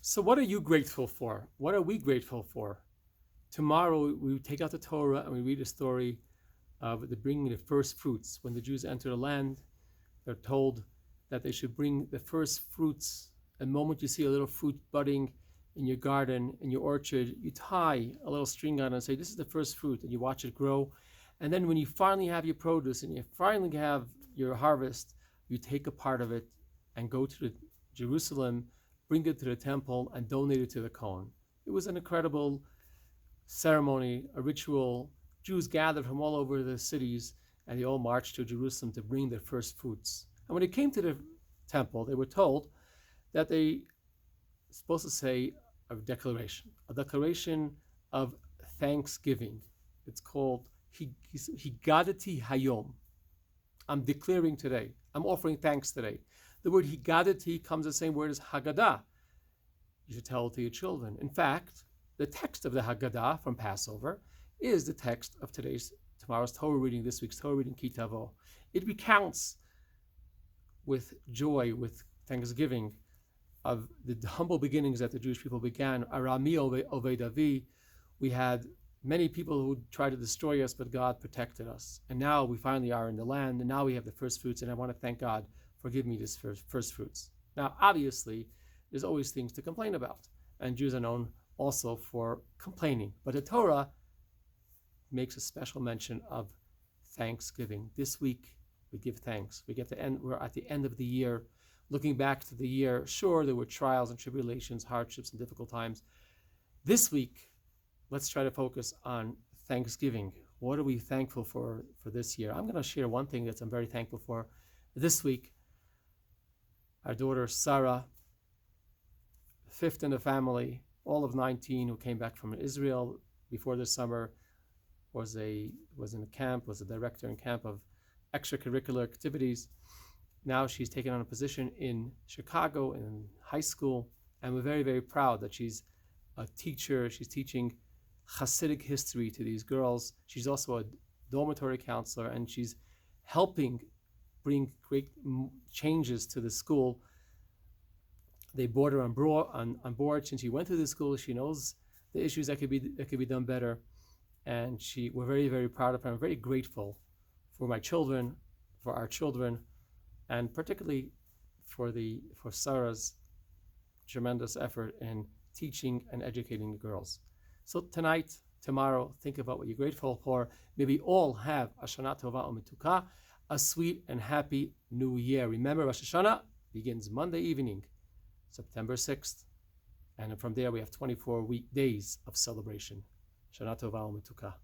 So what are you grateful for? What are we grateful for? Tomorrow we take out the Torah and we read a story of the bringing the first fruits. When the Jews enter the land, they're told that they should bring the first fruits. The moment you see a little fruit budding in your garden, in your orchard, you tie a little string on it and say, this is the first fruit, and you watch it grow. And then when you finally have your produce and you finally have your harvest, you take a part of it and go to Jerusalem, bring it to the temple, and donate it to the Kohen. It was an incredible ceremony, a ritual. Jews gathered from all over the cities, and they all marched to Jerusalem to bring their first fruits. And when they came to the temple, they were told that they were supposed to say a declaration of thanksgiving. It's called Higadati Hayom. I'm declaring today. I'm offering thanks today. The word Higadati comes the same word as Haggadah. You should tell it to your children. In fact, the text of the Haggadah from Passover is the text of tomorrow's Torah reading, this week's Torah reading, Ki Tavo. It recounts with joy, with thanksgiving, of the humble beginnings that the Jewish people began. Arami Oved Avi. We had many people who tried to destroy us, but God protected us. And now we finally are in the land, and now we have the first fruits, and I want to thank God for giving me this first fruits. Now, obviously, there's always things to complain about, and Jews are known also for complaining. But the Torah makes a special mention of thanksgiving. This week, we give thanks. We're at the end of the year, looking back to the year. Sure, there were trials and tribulations, hardships and difficult times. This week, let's try to focus on Thanksgiving. What are we thankful for this year? I'm going to share one thing that I'm very thankful for. This week, our daughter Sara, fifth in the family, all of 19, who came back from Israel before the summer, was in a camp, was a director in camp of extracurricular activities. Now she's taken on a position in Chicago in high school, and we're very, very proud that she's a teacher. She's teaching Hasidic history to these girls. She's also a dormitory counselor, and she's helping bring great changes to the school. They brought her on board. Since she went through the school, she knows the issues that could be done better, and we're very, very proud of her. I'm very grateful for my children, for our children, and particularly for Sarah's tremendous effort in teaching and educating the girls. So tonight, tomorrow, think about what you're grateful for. May we all have a Shana Tova U'Metuka, a sweet and happy new year. Remember, Rosh Hashanah begins Monday evening, September 6th. And from there, we have 24 days of celebration. Shana Tova U'Metuka.